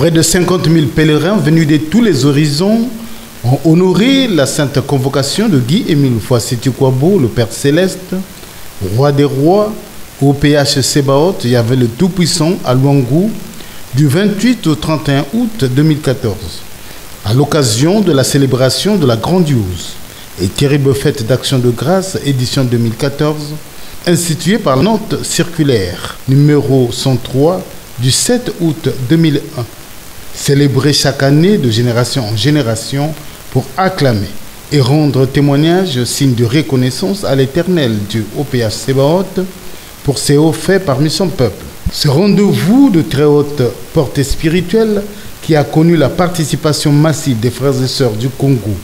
Près de 50 000 pèlerins venus de tous les horizons ont honoré la sainte convocation de Guy-Émile Foix-Sétiquabo, le Père Céleste, roi des rois, au PH Sebaot, Yahvé le Tout-Puissant, à Luangu, du 28 au 31 août 2014, à l'occasion de la célébration de la grandiose et terrible fête d'action de grâce, édition 2014, instituée par la note circulaire numéro 103 du 7 août 2001, célébrée chaque année de génération en génération pour acclamer et rendre témoignage, signe de reconnaissance à l'Éternel Dieu au PH Sebaot pour ses hauts faits parmi son peuple. Ce rendez-vous de très haute portée spirituelle qui a connu la participation massive des frères et sœurs du Congo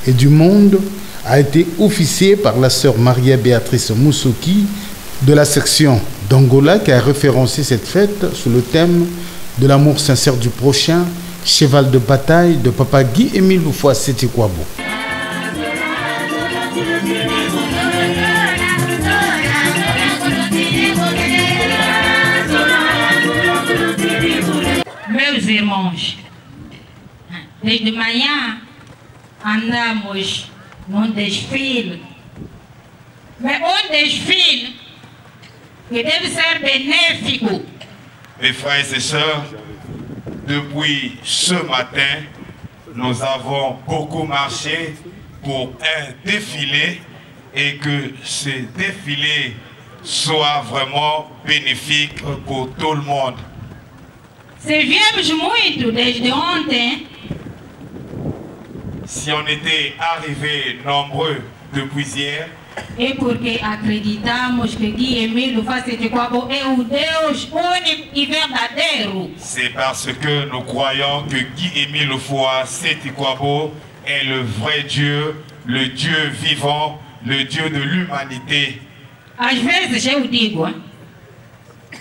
et du monde a été officié par la sœur Maria Béatrice Moussouki de la section d'Angola qui a référencé cette fête sous le thème de l'amour sincère du prochain, cheval de bataille de Papa Guy-Émile Foix-Sétiquabo. Meus irmãos, desde manhã andamos num desfile, mas um desfile que deve ser benéfico. Mes frères et sœurs, depuis ce matin, nous avons beaucoup marché pour un défilé et que ce défilé soit vraiment bénéfique pour tout le monde. Se viemos muito desde ontem, si on était arrivés nombreux depuis hier, é porque acreditamos que Guy-Émile Foix-Sétiquabo é o Deus único e verdadeiro. C'est parce que nous croyons que Guy-Émile Foix-Sétiquabo est le vrai Dieu, le Dieu vivant, le Dieu de l'humanité. Às vezes eu digo,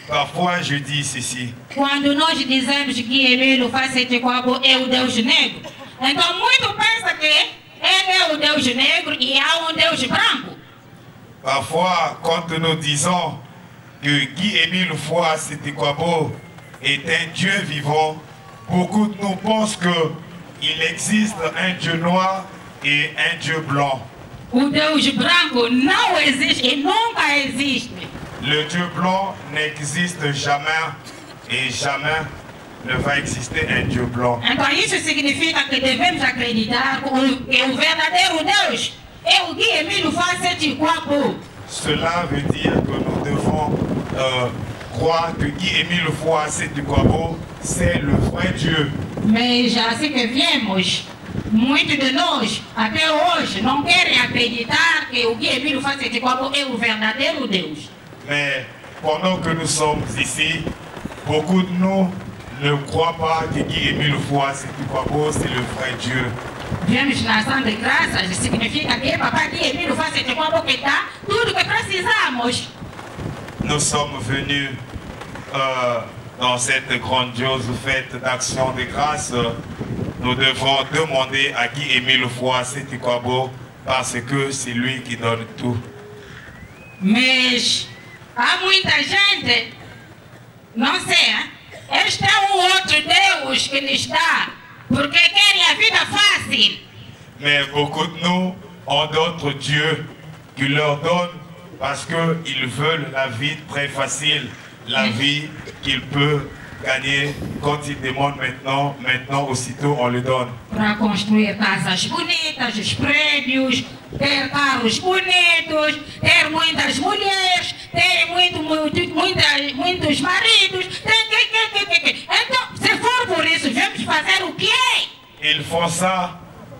parfois je dis ceci. Quando nós dizemos que Guy-Émile Foix-Sétiquabo é o Deus negro, então muito pensa que ele é o Deus negro e há Deus branco. Parfois, quand nous disons que Guy-Émile Foix-Sétiquabo est un Dieu vivant, beaucoup de nous pensent qu'il existe un Dieu noir et un Dieu blanc. O Deus branco não existe e nunca existe. Le Dieu blanc n'existe jamais et jamais ne va exister un Dieu blanc. Então isso significa que devemos acreditar que o verdadeiro Deus é o Guy-Émile Foix-Sétiquabo. Cela veut dire que nous devons croire que Guy-Émile Foix-Sétiquabo c'est le vrai Dieu. Mas assim que viemos, muitos de nós até hoje não querem acreditar que o Guy-Émile Foix-Sétiquabo é o verdadeiro Deus. Mais pendant que nous sommes ici, beaucoup de nous ne croient pas que Guy-Émile Foix-Sétiquabo c'est le vrai Dieu. Viemos na ação de graças, significa que Papai Guy-Émile Foix-Sétiquabo que dá tudo que precisamos. Nous sommes venus dans cette grandiose fête d'action de grâce. Nous devons demander à Guy-Émile Foix-Sétiquabo parce que c'est lui qui donne tout. Mas há muita gente, não sei, este é outro Deus que lhes dá, porque querem a vida fácil. Mais beaucoup de nous ont d'autres dieux qui leur donnent parce qu'ils veulent la vie très facile, la vie qu'ils peuvent gagner quand ils demandent maintenant aussitôt on le donne. Para construir casas bonitas, os prédios, ter carros bonitos, ter muitas mulheres, ter muitos maridos. Então, se for por isso, vamos fazer o quê? Ils font ça,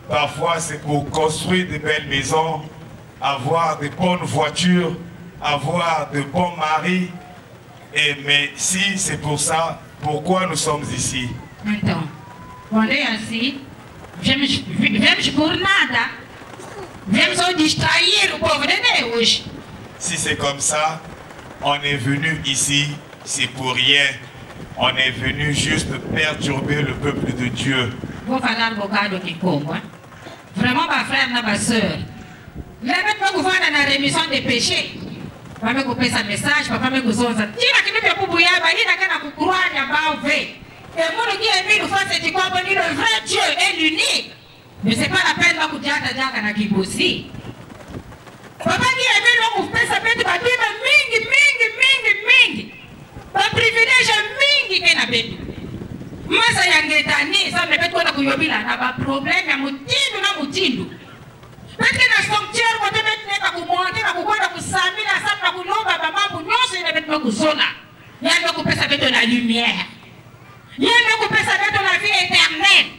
parfois c'est pour construire de belles maisons, avoir de bonnes voitures, avoir de bons maris. Mais si c'est pour ça, pourquoi nous sommes ici? Então, quando é assim, vemos por nada. Vemos só distrair o povo de Deus. Si c'est comme ça, on est venu ici, c'est pour rien. On est venu juste perturber le peuple de Dieu. Vou falar bocado aqui como, hein? Vraiment, ma frère, ma soeur. Lembra-te que vai na remissão de péché? Para me copiar essa mensagem, para me gozar. Tira aqui no meu bubuiaba, ainda que na cucruária, vai ver. Et moi, le Guy Émile Houphouët Seti-Kwabo, le vrai Dieu est l'unique. Mais ce n'est pas la peine de dire que tu Kibosi. Papa Guy Émile Houphouët Seti-Kwabo, tu vas dire mingi. Pas privilège mingi que na betu. Masa yangetani, ça me fait quoi na kuyobila na ba problème ya mutindu na mutindu. Pete na sanctuaire ko tebet ne ka kumonte na kukwenda kusamina sana na kulomba ba mambo nyose na betu kusona. Yande kupesa betu na lumière. Yande kupesa betu la vie éternelle.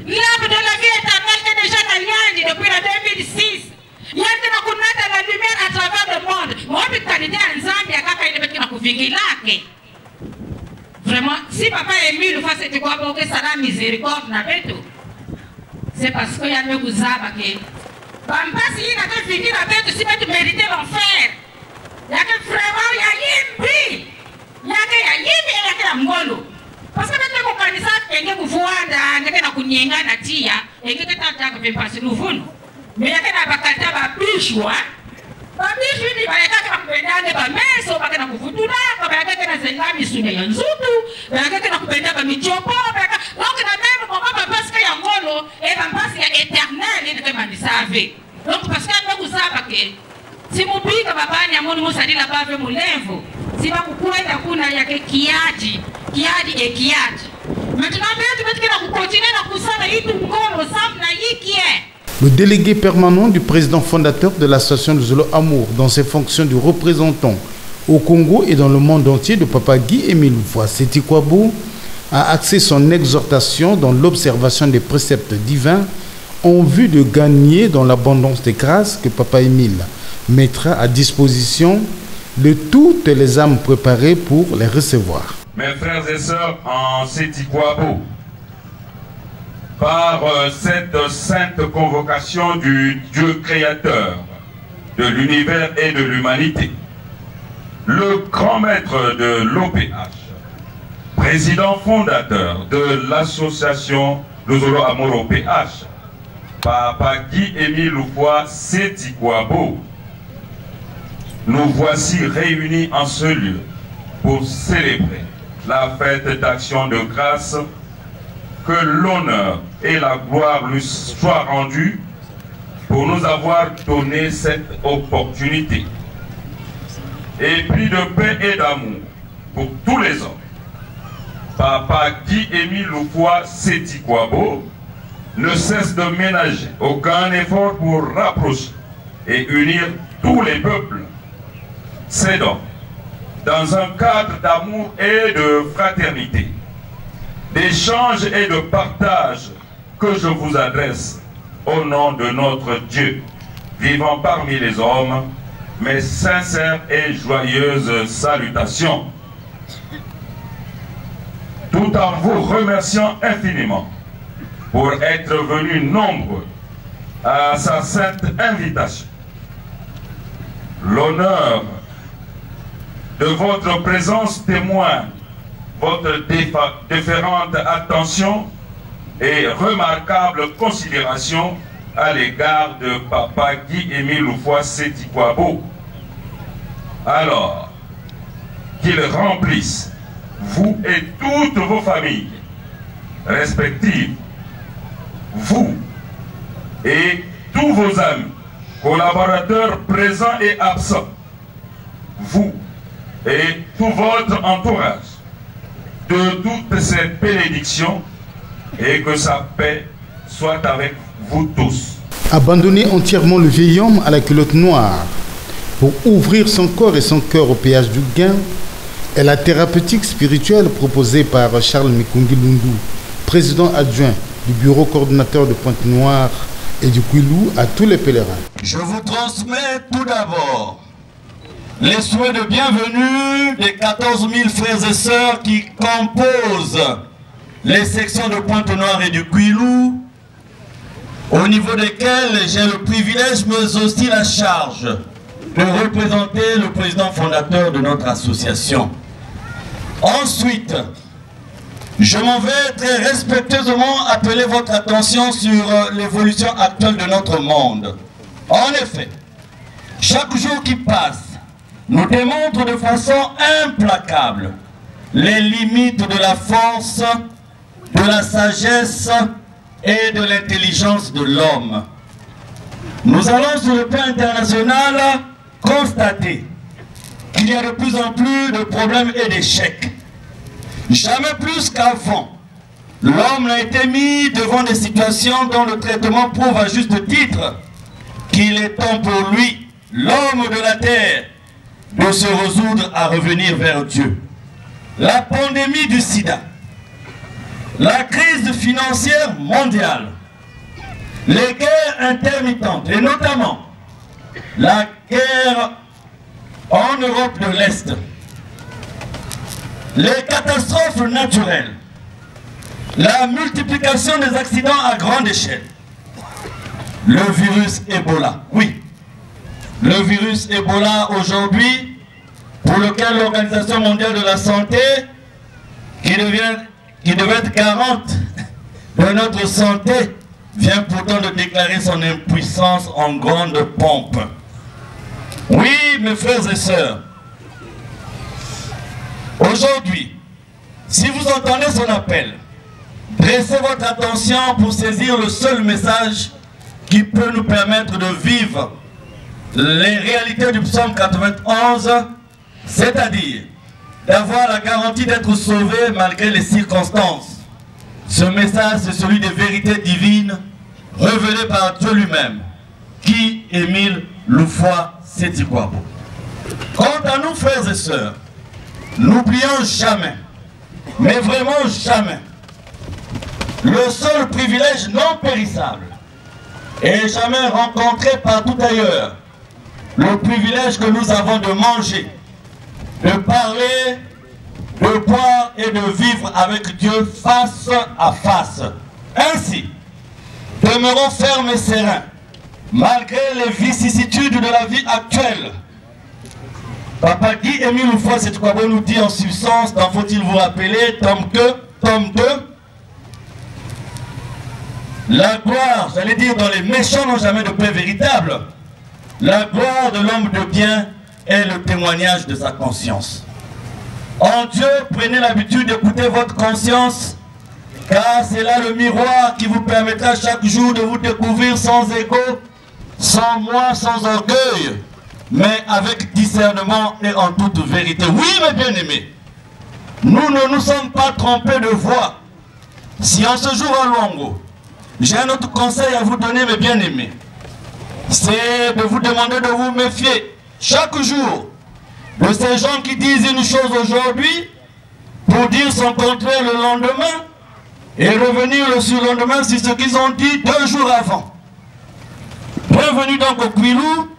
L'arbre de la vie éternelle est déjà dans l'Inde depuis la 2006. Yande na kunata la lumière à travers le monde. Moi bitkanite anzambi akaka ile betu na kuvingilake. Vraiment, si papa Émile Houphouët Seti-Kwabo que ça la miséricorde na betu, c'est parce que yande kuzaba ke Pampasi il a fait finir la betu si betu mériter l'enfer. Yake vraiment ya yimbi. Yake la mngolo. Parce que betu ko kanisa enge kufuanda, ngeke na kunyenga na tia, enge tata ko pempasi luvunu. Mais yake na bakata ba bishwa. Babishu ni bayaka kwa kupendane ba meso baka na kuvutula, bayaka na zengami sunya ya nzutu, bayaka na kupenda ba michopo, bayaka. Donc na même papa parce que ya ngolo et pampasi ya éternel ni kama ni save. Donc parce que ndo kusaba ke si mupika babani amoni musalila bave mulevo, si ba kukwenda kuna yake kiaji et kiaji. Maintenant betu na kukontinue na kusala itu ngolo sam na yikie. Le délégué permanent du président fondateur de l'association de Zolo Amour, dans ses fonctions de représentant au Congo et dans le monde entier de Papa Guy Émile Houphouët Seti-Kwabo, a axé son exhortation dans l'observation des préceptes divins en vue de gagner dans l'abondance des grâces que Papa Émile mettra à disposition de toutes les âmes préparées pour les recevoir. Mes frères et sœurs en Seti-Kwabo, par cette sainte convocation du Dieu créateur de l'univers et de l'humanité, le grand maître de l'OPH, président fondateur de l'association de Zolo Amour OPH, Papa Guy Émile Houphouët Seti-Kwabo, nous voici réunis en ce lieu pour célébrer la fête d'action de grâce. Que l'honneur et la gloire lui soient rendus pour nous avoir donné cette opportunité. Et puis de paix et d'amour pour tous les hommes. Papa Guy Émile Houphouët Seti-Kwabo ne cesse de ménager aucun effort pour rapprocher et unir tous les peuples. C'est donc dans un cadre d'amour et de fraternité, d'échange et de partage que je vous adresse au nom de notre Dieu, vivant parmi les hommes, mes sincères et joyeuses salutations. Tout en vous remerciant infiniment pour être venus nombreux à sa sainte invitation. L'honneur de votre présence témoigne votre différente attention et remarquable considération à l'égard de Papa Guy Émile Houphouët Seti-Kwabo. Alors, qu'il remplisse, vous et toutes vos familles respectives, vous et tous vos amis, collaborateurs présents et absents, vous et tout votre entourage, de toutes ces bénédictions et que sa paix soit avec vous tous. Abandonner entièrement le vieil homme à la culotte noire pour ouvrir son corps et son cœur au péage du gain est la thérapeutique spirituelle proposée par Charles Mikungi Lundu, président adjoint du bureau coordonnateur de Pointe-Noire et du Kwilu à tous les pèlerins. Je vous transmets tout d'abord les souhaits de bienvenue des 14 000 frères et sœurs qui composent les sections de Pointe-Noire et du Kwilu, au niveau desquels j'ai le privilège mais aussi la charge de représenter le président fondateur de notre association. Ensuite, je m'en vais très respectueusement appeler votre attention sur l'évolution actuelle de notre monde. En effet, chaque jour qui passe nous démontre de façon implacable les limites de la force de la sagesse et de l'intelligence de l'homme. Nous allons sur le plan international constater qu'il y a de plus en plus de problèmes et d'échecs. Jamais plus qu'avant, l'homme n'a été mis devant des situations dont le traitement prouve à juste titre qu'il est temps pour lui, l'homme de la terre, de se résoudre à revenir vers Dieu. La pandémie du sida, la crise financière mondiale, les guerres intermittentes, et notamment la guerre en Europe de l'Est, les catastrophes naturelles, la multiplication des accidents à grande échelle, le virus Ebola, oui, le virus Ebola aujourd'hui, pour lequel l'Organisation mondiale de la santé, qui devait être garante de notre santé, vient pourtant de déclarer son impuissance en grande pompe. Oui, mes frères et sœurs, aujourd'hui, si vous entendez son appel, dressez votre attention pour saisir le seul message qui peut nous permettre de vivre les réalités du psaume 91, c'est-à-dire d'avoir la garantie d'être sauvé malgré les circonstances. Ce message, c'est celui des vérités divines révélées par Dieu lui-même, qui Émile Loufois Seti-Kouabo. Quant à nous, frères et sœurs, n'oublions jamais, mais vraiment jamais, le seul privilège non périssable et jamais rencontré partout ailleurs, le privilège que nous avons de manger, de parler, de boire et de vivre avec Dieu face à face. Ainsi, demeurons fermes et sereins, malgré les vicissitudes de la vie actuelle. Papa Guy Émile Loufois Seti-Kouabo nous dit en substance, dans Faut-il vous rappeler, tome 2, la gloire, j'allais dire, dans les méchants n'ont jamais de paix véritable. La gloire de l'homme de bien est le témoignage de sa conscience. En Dieu, prenez l'habitude d'écouter votre conscience, car c'est là le miroir qui vous permettra chaque jour de vous découvrir sans égo, sans moi, sans orgueil, mais avec discernement et en toute vérité. Oui, mes bien-aimés, nous ne nous sommes pas trompés de voix. Si en ce jour à Luango, j'ai un autre conseil à vous donner, mes bien-aimés, c'est de vous demander de vous méfier chaque jour de ces gens qui disent une chose aujourd'hui pour dire son contraire le lendemain et revenir le surlendemain sur ce qu'ils ont dit 2 jours avant. Bienvenue donc au Kouilou,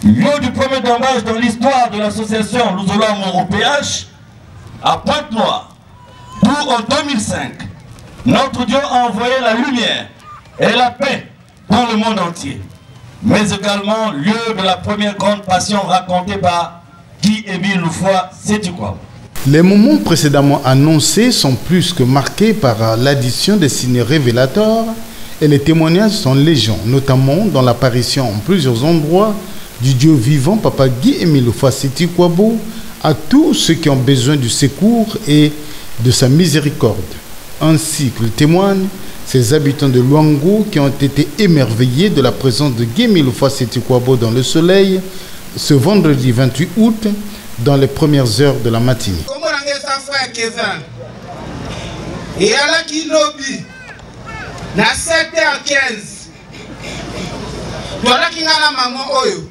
lieu du premier dommage dans l'histoire de l'association Luzolo au PH, à Pointe-Noire, d'où en 2005, notre Dieu a envoyé la lumière et la paix dans le monde entier, mais également lieu de la première grande passion racontée par Guy Émile Loufois Seti-Kouabo. Les moments précédemment annoncés sont plus que marqués par l'addition des signes révélateurs et les témoignages sont légion, notamment dans l'apparition en plusieurs endroits du Dieu vivant, Papa Guy Émile Loufois Seti-Kouabo, à tous ceux qui ont besoin du secours et de sa miséricorde. Ainsi que le témoignent ces habitants de Luango qui ont été émerveillés de la présence de Guy Émile Loufois Seti-Kouabo dans le soleil ce vendredi 28 août dans les premières heures de la matinée. Et à la Kinobi, na 7h15, tola kingala maman oyo,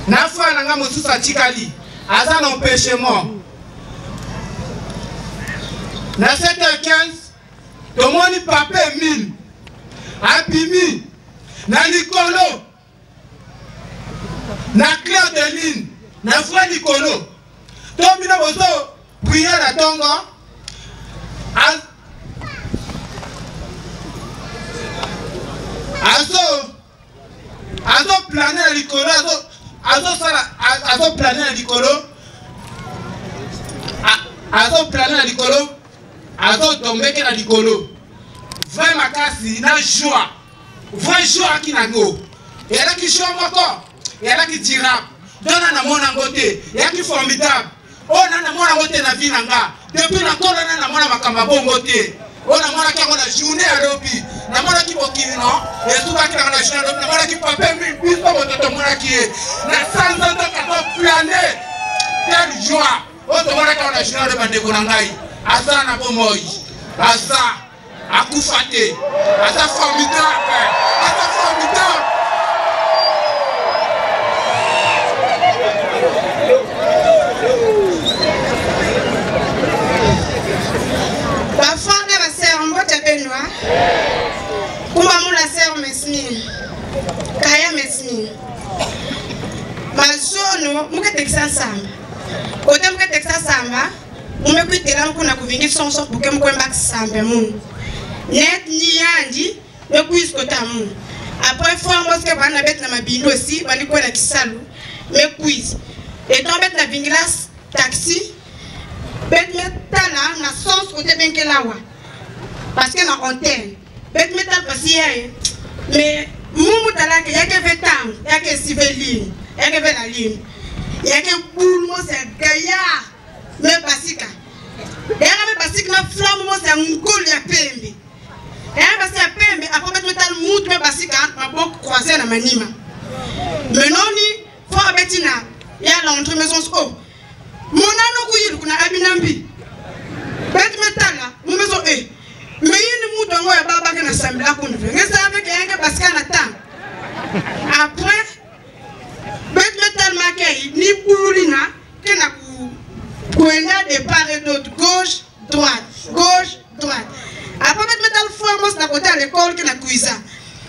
na fa nanga mosusa tikali, aza na empêchement. Na 7h15, tomoni papa Emile, abimi, na likolo, na clair de lune, na frère likolo, tombi na bozo, prière à tonga, azo planer à l'icolo, azo planer à l'icolo, azo planer à l'icolo, azo tomber à l'icolo. Vrai makasi na joie, vrai joie qui n'a go. Et là qui joue encore, et là qui dira, donne à mon côté, et là qui formidable. On a mona moté na vie nanga. Depuis la kola na mona makamba bongo te. On a mona ki on a journée à l'obi. Na mona ki bokini non. Et tout va ki na journée à l'obi. Na mona ki papé mi bis pas moto mona ki. Na sanza to ka planer. Quelle joie. On te mona ki on a journée à l'obi ndeko nangai. Asa na bomoi. Asa akufate. Asa formidable. Asa formidable. Benoît, comment la sœur Mesmine, Kaya Mesmine, ma zone, je suis Texas Samba. Quand je suis Texas Samba, je suis là pour que son sort pour que je sois Samba. Net ni andi, je suis Kotamu. Après, il faut que je sois ma bino aussi, je suis là qui salou, mais quiz. Et donc, je suis là taxi, je suis là na sens côté Benkelawa. Parce que na antenne bet metal passer mais mumu talaka yake vetam yake civiline yake la ligne yake boule mo c'est gaillard mais basika yake me basika na flamme mo c'est ngol ya pembe yake basika pembe après bet metal mout me basika maboko croiser na manima mais noni faut betina ya l'entrée maison oh monano kuyiru kuna abinambi bet metal la mo maison mais il nous donne un baba qui n'a pas de la conduite. Vous savez qu'il y a un parce qu'il y a un temps. Après, ni boulina, qui n'a pas de part et d'autre, gauche, droite. Après, metal formos na côté à l'école qui n'a cuisa.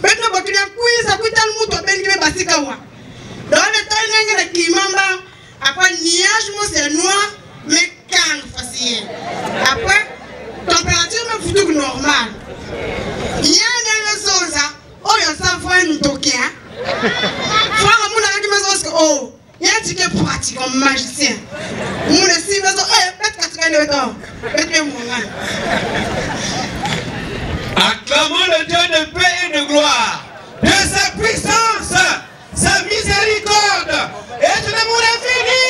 Maintenant, quand il y a cuisa, qui t'a le mouton, ben qui va passer kawa. Dans le temps, il y a qui mamba. Après, niage, moi c'est noir, mais quand facile. Après. Température me fout normal. Il y a une chose, oh, il y a ça, faut un toqué. Faut un monde qui me dit, oh, il y a un ticket pratique comme magicien. Mon estime, peut-être que tu as le temps. Acclamons le Dieu de paix et de gloire, de sa puissance, sa miséricorde et de l'amour infini.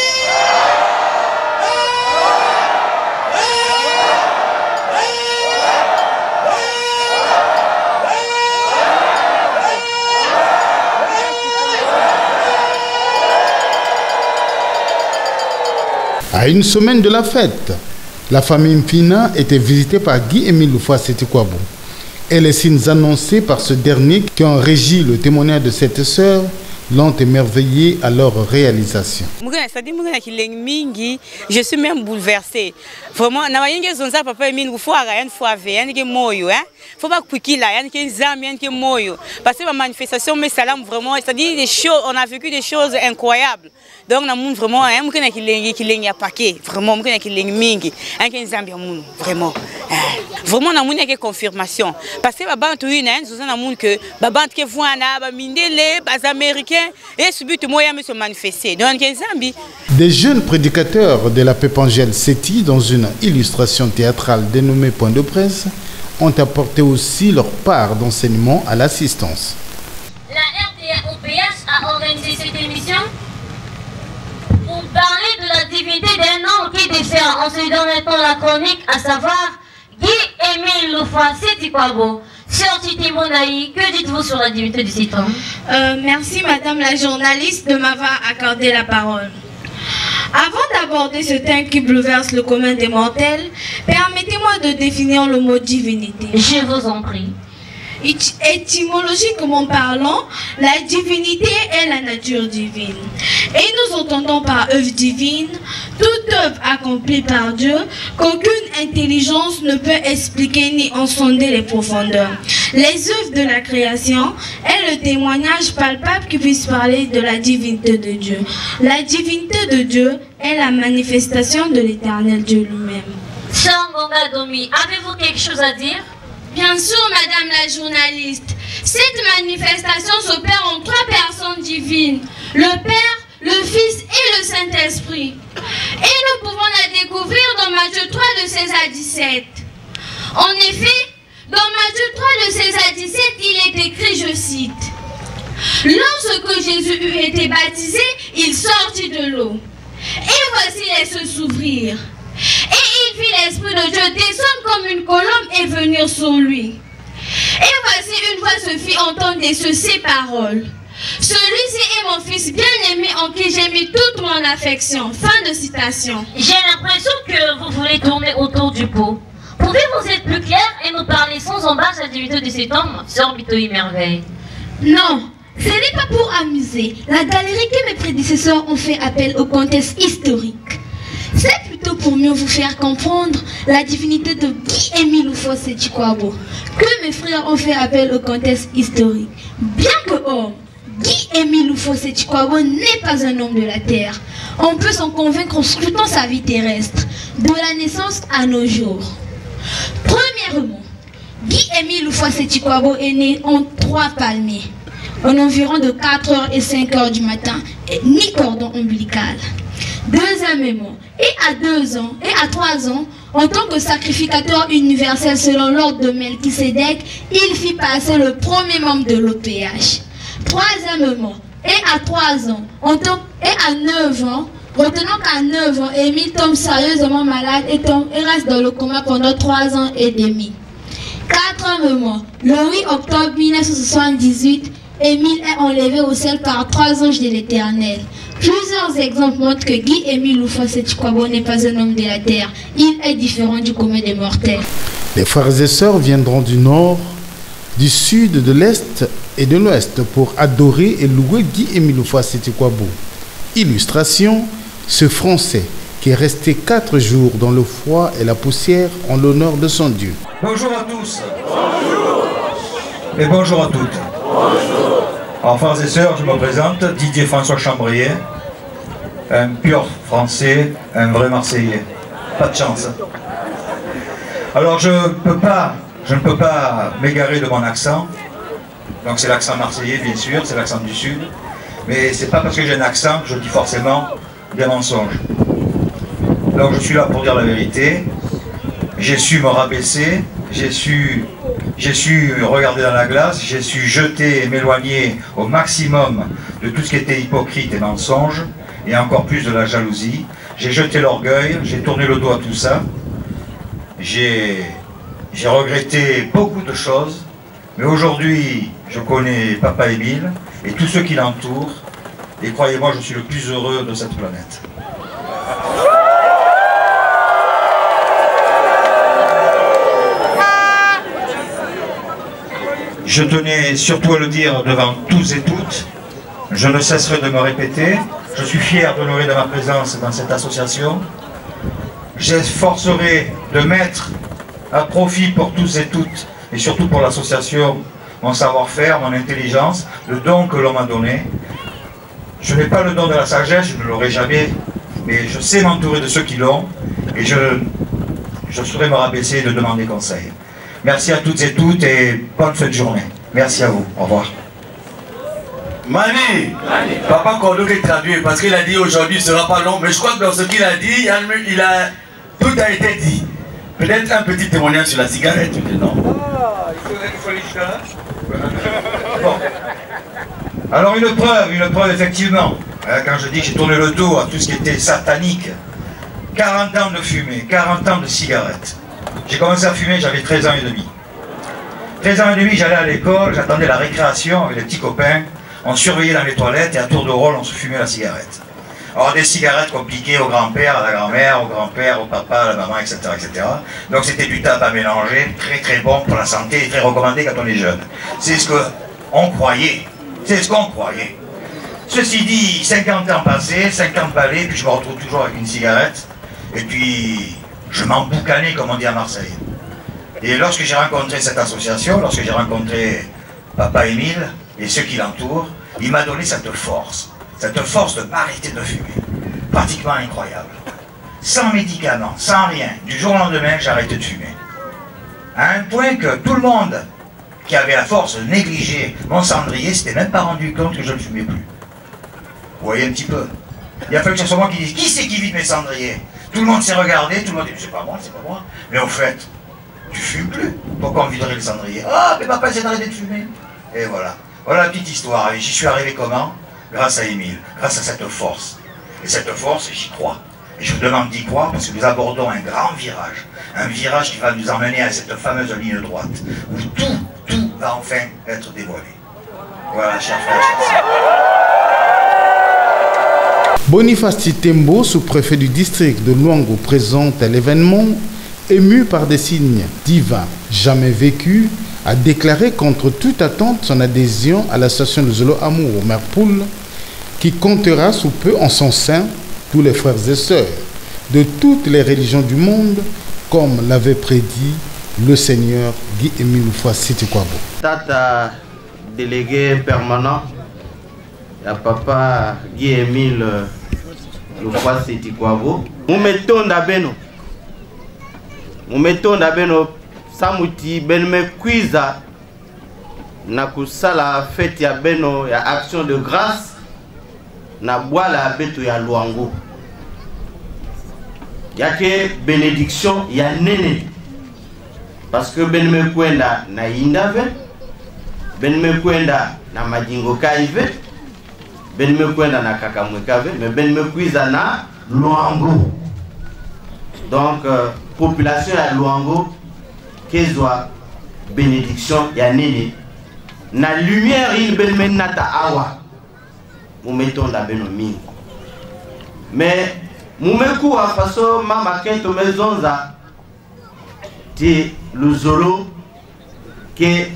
À une semaine de la fête, la famille Mpina était visitée par Guy-Émile Loufoua-Seti-Kouabou. Et les signes annoncés par ce dernier qui ont régi le témoignage de cette sœur l'ont émerveillé à leur réalisation. Je suis même bouleversée. Vraiment, parce que la manifestation, mais salam vraiment, c'est-à-dire des choses, on a vécu des choses incroyables. Donc, on a vraiment, vraiment. Vraiment, on a une confirmation. Parce que les Américains et se manifester. Des jeunes prédicateurs de la Pépangèle Seti, dans une illustration théâtrale dénommée Point de presse, ont apporté aussi leur part d'enseignement à l'assistance. La RDA-OPH a organisé cette émission pour parler de la divinité d'un homme qui défère. En se donnant maintenant la chronique, à savoir Guy-Émile Loufoua-Seti-Kouabou. Cher Titi Monaï, que dites-vous sur la divinité du cet homme? Merci Madame la journaliste de m'avoir accordé la parole. Avant d'aborder ce thème qui bouleverse le commun des mortels, permettez-moi de définir le mot divinité. Je vous en prie. Étymologiquement parlant, la divinité est la nature divine. Et nous entendons par œuvre divine toute œuvre accomplie par Dieu qu'aucune intelligence ne peut expliquer ni en sonder les profondeurs. Les œuvres de la création est le témoignage palpable qui puisse parler de la divinité de Dieu. La divinité de Dieu est la manifestation de l'éternel Dieu lui-même. Sanganga Domi, avez-vous quelque chose à dire? Bien sûr, Madame la journaliste. Cette manifestation s'opère en 3 personnes divines, le Père, le Fils et le Saint-Esprit. Et nous pouvons la découvrir dans Matthieu 3 de 16 à 17. En effet, dans Matthieu 3 de 16 à 17, il est écrit, je cite, « Lorsque Jésus eut été baptisé, il sortit de l'eau. Et voici les cieux s'ouvrir. Et il vit l'Esprit de Dieu descendre comme une colombe et venir sur lui. Et voici une voix se fit entendre des cieux ces paroles. Celui-ci est mon fils bien-aimé en qui j'ai mis toute mon affection. Fin de citation. J'ai l'impression que vous voulez tourner autour du pot. Pouvez-vous être plus clair et nous parler sans embâche de la divinité de cet homme, sœur Bitoyi Merveille? Non, ce n'est pas pour amuser. La galerie que mes prédécesseurs ont fait appel au contexte historique. C'est plutôt pour mieux vous faire comprendre la divinité de Guy-Émile Ufosé-Tchikwabo que mes frères ont fait appel au contexte historique. Bien que homme, Guy-Émile Ufosé-Tchikwabo n'est pas un homme de la terre. On peut s'en convaincre en scrutant sa vie terrestre, de la naissance à nos jours. Premièrement, Guy-Émile Ufosé-Tchikwabo est né en 3 palmiers, en environ de 4h et 5h du matin, et ni cordon ombilical. Deuxièmement, et à 3 ans, en tant que sacrificateur universel selon l'ordre de Melchisédek, il fit passer le premier membre de l'OPH. Troisièmement, et à 3 ans, et à 9 ans, retenons qu'à 9 ans, Émile tombe sérieusement malade et reste dans le coma pendant 3 ans et demi. Quatrièmement, le 8 octobre 1978, Émile est enlevé au ciel par 3 anges de l'Éternel. Plusieurs exemples montrent que Guy-Émile Ufosé-Tchikwabo n'est pas un homme de la terre. Il est différent du commun des mortels. Les frères et sœurs viendront du nord, du sud, de l'est et de l'ouest pour adorer et louer Guy-Émile Ufosé-Tchikwabo. Illustration, ce Français qui est resté 4 jours dans le froid et la poussière en l'honneur de son Dieu. Bonjour à tous. Bonjour. Et bonjour à toutes. Bonjour. En frères et sœurs, je me présente, Didier François Chambrier, un pur Français, un vrai Marseillais. Pas de chance. Alors je ne peux pas m'égarer de mon accent. Donc c'est l'accent marseillais, bien sûr, c'est l'accent du Sud. Mais c'est pas parce que j'ai un accent que je dis forcément des mensonges. Donc je suis là pour dire la vérité. J'ai su me rabaisser, j'ai su regarder dans la glace, j'ai su jeter et m'éloigner au maximum de tout ce qui était hypocrite et mensonge, et encore plus de la jalousie. J'ai jeté l'orgueil, j'ai tourné le dos à tout ça. J'ai regretté beaucoup de choses, mais aujourd'hui, je connais Papa Émile et tous ceux qui l'entourent, et croyez-moi, je suis le plus heureux de cette planète. Je tenais surtout à le dire devant tous et toutes, je ne cesserai de me répéter, je suis fier d'honorer de ma présence dans cette association. J'efforcerai de mettre à profit pour tous et toutes, et surtout pour l'association, mon savoir-faire, mon intelligence, le don que l'on m'a donné. Je n'ai pas le don de la sagesse, je ne l'aurai jamais, mais je sais m'entourer de ceux qui l'ont, et je saurai me rabaisser et de demander conseil. Merci à toutes et toutes et bonne fin de journée. Merci à vous. Au revoir. Mani, Papa Kondo qui traduit parce qu'il a dit aujourd'hui ce ne sera pas long, mais je crois que dans ce qu'il a dit, tout a été dit. Peut-être un petit témoignage sur la cigarette, non? Bon. Alors une preuve effectivement. Quand je dis que j'ai tourné le dos à tout ce qui était satanique, 40 ans de fumée, 40 ans de cigarettes. J'ai commencé à fumer, j'avais 13 ans et demi. 13 ans et demi, j'allais à l'école, j'attendais la récréation avec les petits copains. On surveillait dans les toilettes et à tour de rôle, on se fumait la cigarette. Alors des cigarettes compliquées au grand-père, à la grand-mère, au grand-père, au papa, à la maman, etc. etc. Donc c'était du tabac mélangé, très très bon pour la santé et très recommandé quand on est jeune. C'est ce qu'on croyait. C'est ce qu'on croyait. Ceci dit, 50 ans passés, 50 balais, puis je me retrouve toujours avec une cigarette. Et puis, je m'emboucanais, comme on dit à Marseille. Et lorsque j'ai rencontré cette association, lorsque j'ai rencontré Papa Émile et ceux qui l'entourent, il m'a donné cette force de m'arrêter de fumer. Pratiquement incroyable. Sans médicaments, sans rien. Du jour au lendemain, j'ai arrêté de fumer. À un point que tout le monde qui avait la force de négliger mon cendrier s'était même pas rendu compte que je ne fumais plus. Vous voyez un petit peu. Il a fallu que ce soit moi qui dise, qui c'est qui vide mes cendriers? Tout le monde s'est regardé, tout le monde dit, c'est pas moi, c'est pas moi. Mais au fait, tu fumes plus. Pourquoi on viderait le cendrier? Ah, mais papa essaie d'arrêter de fumer. Et voilà. Voilà la petite histoire. Et j'y suis arrivé comment? Grâce à Émile, grâce à cette force. Et cette force, j'y crois. Je vous demande d'y croire parce que nous abordons un grand virage. Un virage qui va nous emmener à cette fameuse ligne droite où tout va enfin être dévoilé. Voilà, chers frères et chers sœurs. Boniface Titembo, sous-préfet du district de Luango, présente à l'événement, ému par des signes divins jamais vécus, a déclaré contre toute attente son adhésion à l'association de Zolo Amour Mère Poule, qui comptera sous peu en son sein tous les frères et sœurs de toutes les religions du monde, comme l'avait prédit le Seigneur Guy-Émile Mufwasi-Tikwabo. Tata délégué permanent, ya papa Guy-Émile Mufwasi-Tikwabo. Mumetonda beno samuti benme kwiza na kusala fete ya beno ya action de grâce na bwala beto ya Luango. Yake bénédiction ya nene parce que benme kwenda na Indave, benme kwenda na Majingo Kaive, benme kwenda na Kakamwekave, mais benme kwiza na Luango. Donc population ya Luango kezwa bénédiction ya nene na lumière il benme nata awa mumetonda beno mingi. Mais mumekuwa faso mama kento mezonza ti luzolo ke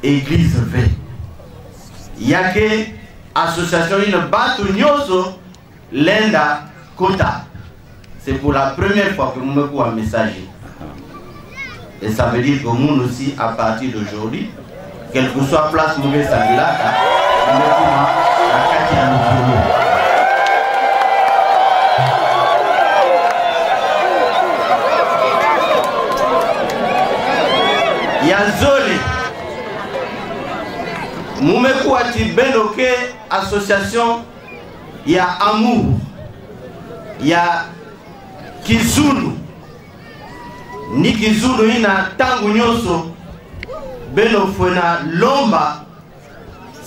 église ve yake association ine batu nyoso lenda kota. C'est pour la première fois que mumekuwa message. Et ça veut dire que nous aussi, à partir d'aujourd'hui, quelle que soit place mouvé Sangilaka, mumekuwa na kati ya luzolo. Yazole mumekuwa tibenoke association ya amour ya Kizulu ni Kizulu ina tangu nyoso beno fwena lomba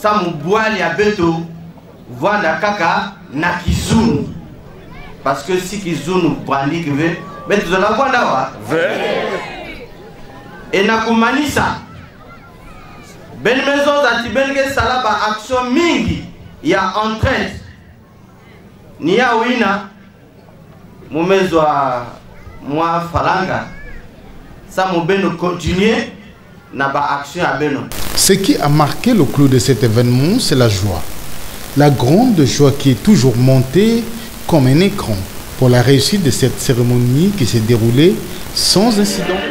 samu bwali ya beto vanda kaka na Kizulu parce que si Kizulu brandi keve beto de la vanda wa et na kumanisa ben maison za tibenge salaba action mingi ya entraide ni ya wina mumezwa mwa falanga sa mubeno continuer na ba action ya beno. Ce qui a marqué le clou de cet événement, c'est la joie. La grande joie qui est toujours montée comme un écran pour la réussite de cette cérémonie qui s'est déroulée sans incident.